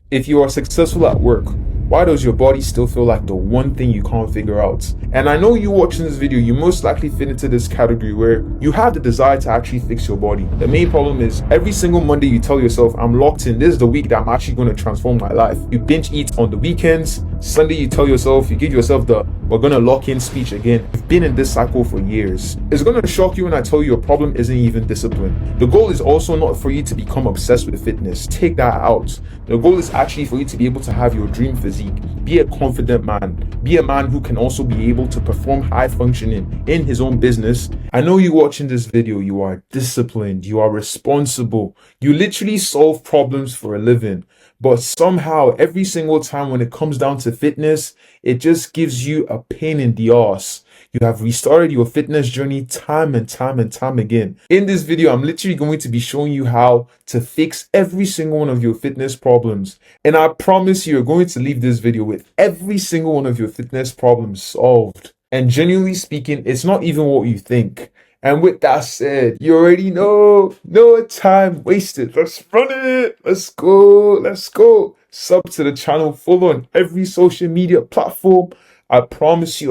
If you are successful at work, why does your body still feel like the one thing you can't figure out? And I know you watching this video, you most likely fit into this category where you have the desire to actually fix your body. The main problem is every single Monday you tell yourself, I'm locked in, this is the week that I'm actually going to transform my life. You binge eat on the weekends. Sunday you tell yourself, you give yourself the we're going to lock in speech again. You've been in this cycle for years. It's going to shock you when I tell you your problem isn't even discipline. The goal is also not for you to become obsessed with fitness. Take that out. The goal is actually for you to be able to have your dream physique. Be a confident man. Be a man who can also be able to perform high functioning in his own business. I know you watching this video, you are disciplined, you are responsible. You literally solve problems for a living. But somehow, every single time when it comes down to fitness, it just gives you a pain in the ass. You have restarted your fitness journey time and time again. In this video, I'm literally going to be showing you how to fix every single one of your fitness problems. And I promise you're going to leave this video with every single one of your fitness problems solved. And genuinely speaking, it's not even what you think. And with that said, you already know, no time wasted. Let's run it. Let's go. Sub to the channel, follow on every social media platform. I promise you,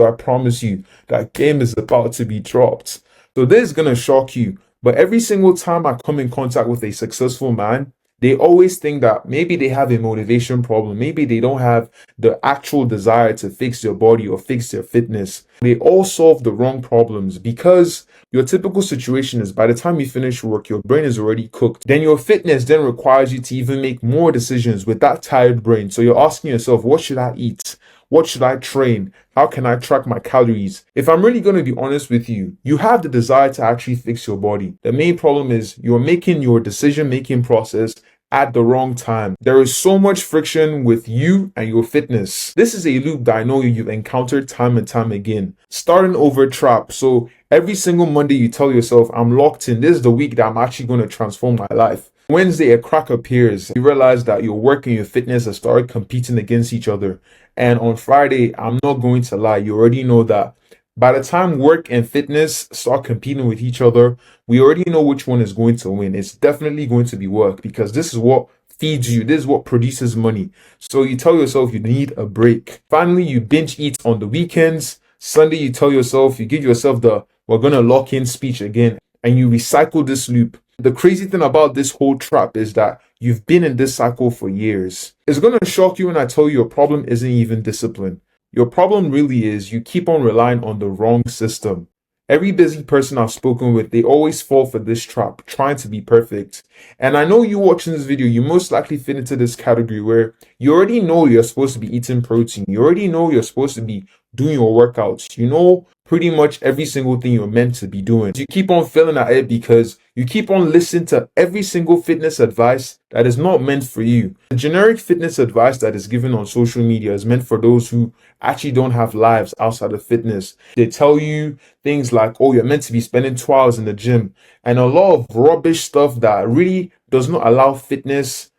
that game is about to be dropped. So this is going to shock you. But every single time I come in contact with a successful man, they always think that maybe they have a motivation problem. Maybe they don't have the actual desire to fix their body or fix their fitness. They all solve the wrong problems because your typical situation is by the time you finish work, your brain is already cooked. Then your fitness then requires you to even make more decisions with that tired brain. So you're asking yourself, what should I eat? What should I train? How can I track my calories? If I'm really going to be honest with you, you have the desire to actually fix your body. The main problem is you're making your decision-making process at the wrong time. There is so much friction with you and your fitness. This is a loop that I know you've encountered time and time again. Starting over trap. So every single Monday you tell yourself, I'm locked in. This is the week that I'm actually going to transform my life. Wednesday, a crack appears. You realize that your work and your fitness have started competing against each other. And on Friday, I'm not going to lie, you already know that by the time work and fitness start competing with each other, we already know which one is going to win. It's definitely going to be work because this is what feeds you. This is what produces money. So you tell yourself you need a break. Finally, you binge eat on the weekends. Sunday, you tell yourself, you give yourself the we're going to lock in speech again. And you recycle this loop. The crazy thing about this whole trap is that you've been in this cycle for years. It's going to shock you when I tell you your problem isn't even discipline. Your problem really is you keep on relying on the wrong system. Every busy person I've spoken with, they always fall for this trap, trying to be perfect. And I know you watching this video, you most likely fit into this category where you already know you're supposed to be eating protein. You already know you're supposed to be doing your workouts. You know pretty much every single thing you're meant to be doing. You keep on failing at it because you keep on listening to every single fitness advice that is not meant for you. The generic fitness advice that is given on social media is meant for those who actually don't have lives outside of fitness. They tell you things like, oh, you're meant to be spending 2 hours in the gym, and a lot of rubbish stuff that really does not allow fitness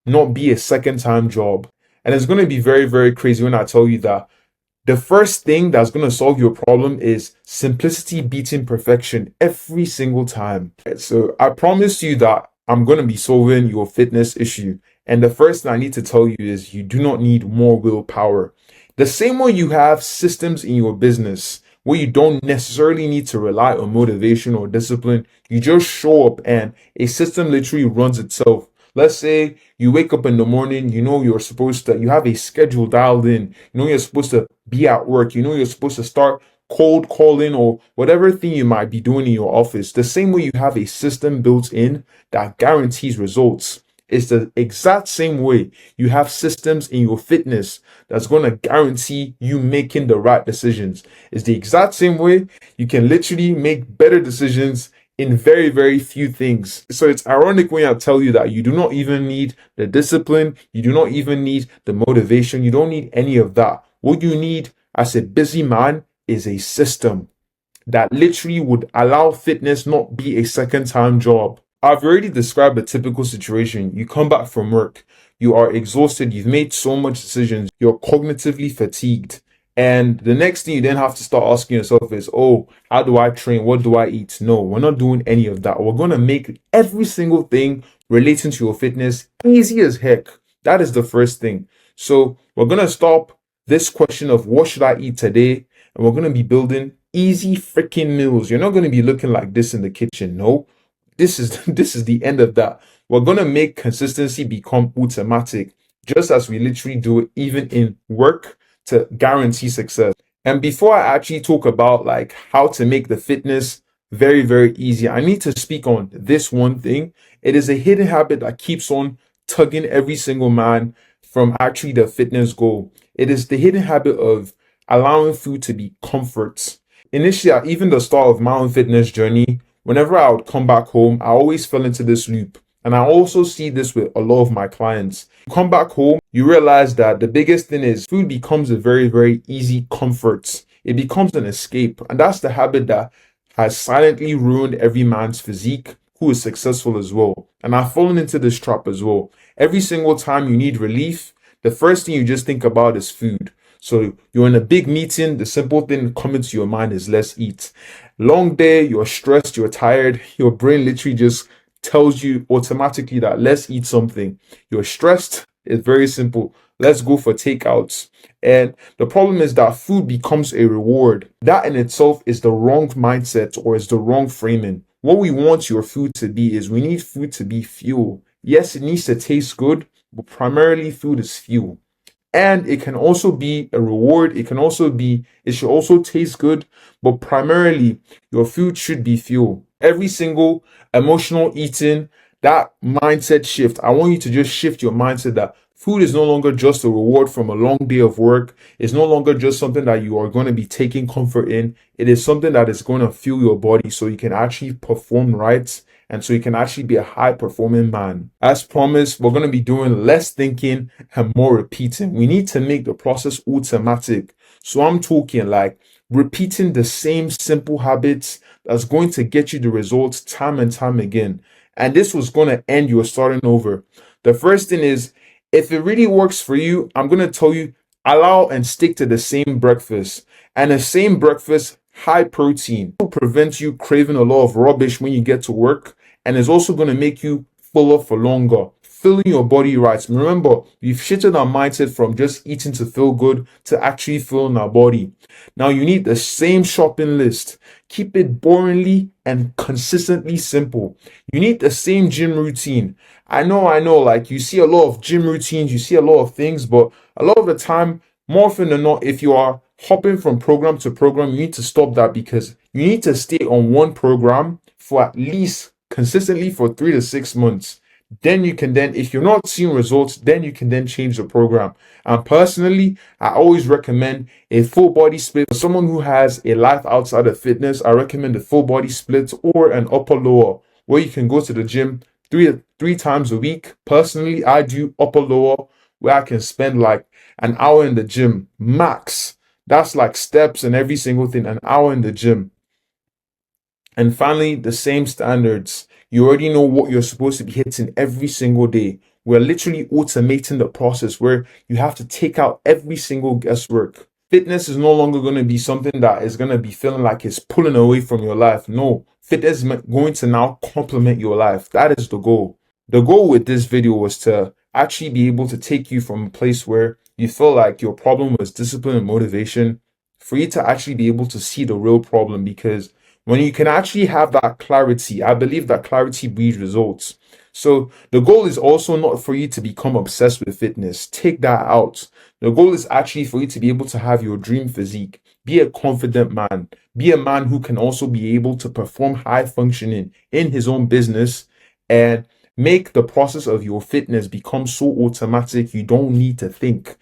not be a second-time job. And it's going to be very, very crazy when I tell you that the first thing that's going to solve your problem is simplicity beating perfection every single time. So I promise you that I'm going to be solving your fitness issue. And the first thing I need to tell you is you do not need more willpower. The same way you have systems in your business where you don't necessarily need to rely on motivation or discipline, you just show up and a system literally runs itself. Let's say you wake up in the morning, you know you're supposed to, you have a schedule dialed in, you know you're supposed to be at work, you know you're supposed to start cold calling or whatever thing you might be doing in your office. The same way you have a system built in that guarantees results. It's the exact same way you have systems in your fitness that's going to guarantee you making the right decisions. It's the exact same way you can literally make better decisions in very, very few things. So it's ironic when I tell you that you do not even need the discipline, you do not even need the motivation, you don't need any of that. What you need as a busy man is a system that literally would allow fitness not be a second-time job. I've already described a typical situation. You come back from work, you are exhausted, you've made so much decisions, you're cognitively fatigued. And the next thing you then have to start asking yourself is, oh, how do I train? What do I eat? No, we're not doing any of that. We're going to make every single thing relating to your fitness easy as heck. That is the first thing. So we're going to stop this question of what should I eat today? And we're going to be building easy freaking meals. You're not going to be looking like this in the kitchen. No, this is the end of that. We're going to make consistency become automatic, just as we literally do it even in work to guarantee success. And before I actually talk about like how to make the fitness very, very easy, I need to speak on this one thing. It is a hidden habit that keeps on tugging every single man from actually the fitness goal. It is the hidden habit of allowing food to be comfort. Initially, at even the start of my own fitness journey, whenever I would come back home, I always fell into this loop. And I also see this with a lot of my clients. You come back home, you realize that the biggest thing is food becomes a very, very easy comfort. It becomes an escape. And that's the habit that has silently ruined every man's physique who is successful as well. And I've fallen into this trap as well. Every single time you need relief, the first thing you just think about is food. So you're in a big meeting, the simple thing coming to your mind is let's eat. Long day, you're stressed, you're tired, your brain literally just tells you automatically that let's eat something. You're stressed, it's very simple. Let's go for takeouts. And the problem is that food becomes a reward. That in itself is the wrong mindset or is the wrong framing. What we want your food to be is we need food to be fuel. Yes, it needs to taste good, but primarily food is fuel. And it can also be a reward. It should also taste good, but primarily your food should be fuel. Every single emotional eating, that mindset shift, I want you to just shift your mindset that food is no longer just a reward from a long day of work. It's no longer just something that you are going to be taking comfort in. It is something that is going to fuel your body so you can actually perform right and so you can actually be a high performing man. As promised, we're going to be doing less thinking and more repeating. We need to make the process automatic. So I'm talking like repeating the same simple habits that's going to get you the results time and time again. And this was going to end your starting over. The first thing is, if it really works for you, I'm going to tell you, allow and stick to the same breakfast. And the same breakfast, high protein, will prevent you craving a lot of rubbish when you get to work. And it's also going to make you fuller for longer, filling your body right. Remember, we've shifted our mindset from just eating to feel good to actually filling our body. Now you need the same shopping list. Keep it boringly and consistently simple. You need the same gym routine. I know, like you see a lot of gym routines, you see a lot of things, but a lot of the time, more often than not, if you are hopping from program to program, you need to stop that because you need to stay on one program for at least consistently for 3 to 6 months. Then you can if you're not seeing results, then you can change the program. And personally, I always recommend a full body split. For someone who has a life outside of fitness, I recommend a full body split or an upper lower, where you can go to the gym three times a week. Personally, I do upper lower, where I can spend like an hour in the gym max. That's like steps and every single thing, an hour in the gym. And finally, the same standards. You already know what you're supposed to be hitting every single day. We're literally automating the process where you have to take out every single guesswork. Fitness is no longer going to be something that is going to be feeling like it's pulling away from your life. No, fitness is going to now complement your life. That is the goal. The goal with this video was to actually be able to take you from a place where you feel like your problem was discipline and motivation, for you to actually be able to see the real problem. Because when you can actually have that clarity, I believe that clarity breeds results. So the goal is also not for you to become obsessed with fitness. Take that out. The goal is actually for you to be able to have your dream physique. Be a confident man. Be a man who can also be able to perform high functioning in his own business and make the process of your fitness become so automatic you don't need to think.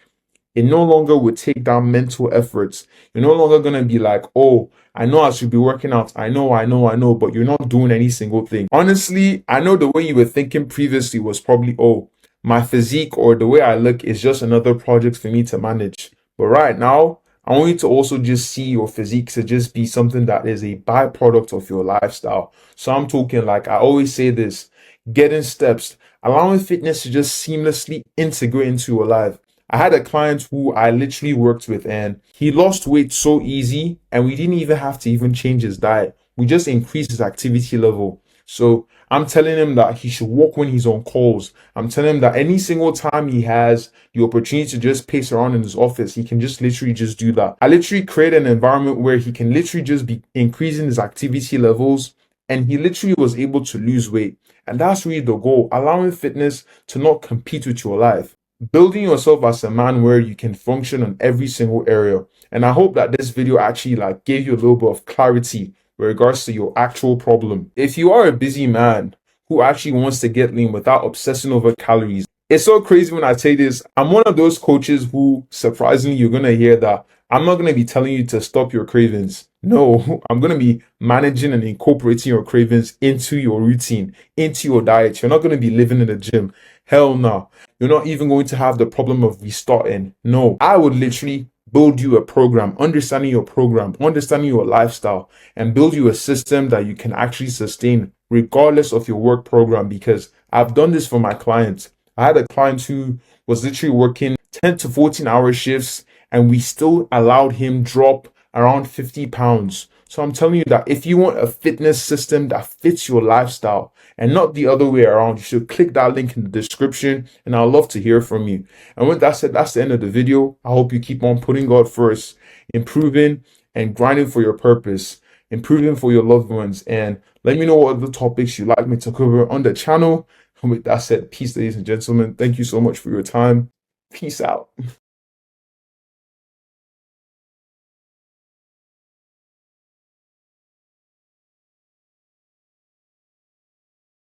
It no longer would take down mental efforts. You're no longer going to be like, oh, I know I should be working out. I know, but you're not doing any single thing. Honestly, I know the way you were thinking previously was probably, oh, my physique or the way I look is just another project for me to manage. But right now, I want you to also just see your physique to just be something that is a byproduct of your lifestyle. So I'm talking like, I always say this, getting steps, allowing fitness to just seamlessly integrate into your life. I had a client who I literally worked with and he lost weight so easy and we didn't even have to even change his diet. We just increased his activity level. So I'm telling him that he should walk when he's on calls. I'm telling him that any single time he has the opportunity to just pace around in his office, he can just literally just do that. I literally create an environment where he can literally just be increasing his activity levels, and he literally was able to lose weight. And that's really the goal, allowing fitness to not compete with your life. Building yourself as a man where you can function on every single area. And I hope that this video actually like gave you a little bit of clarity with regards to your actual problem. If you are a busy man who actually wants to get lean without obsessing over calories, it's so crazy when I say this. I'm one of those coaches who, surprisingly, you're going to hear that I'm not going to be telling you to stop your cravings. No, I'm going to be managing and incorporating your cravings into your routine, into your diet. You're not going to be living in the gym. Hell no. You're not even going to have the problem of restarting. No, I would literally build you a program, understanding your lifestyle, and build you a system that you can actually sustain regardless of your work program, because I've done this for my clients. I had a client who was literally working 10 to 14-hour shifts, and we still allowed him drop around 50 pounds. So I'm telling you that if you want a fitness system that fits your lifestyle and not the other way around, you should click that link in the description, and I'd love to hear from you. And with that said, that's the end of the video. I hope you keep on putting God first, improving and grinding for your purpose, improving for your loved ones, and let me know what other topics you'd like me to cover on the channel. And with that said, peace, ladies and gentlemen. Thank you so much for your time. Peace out.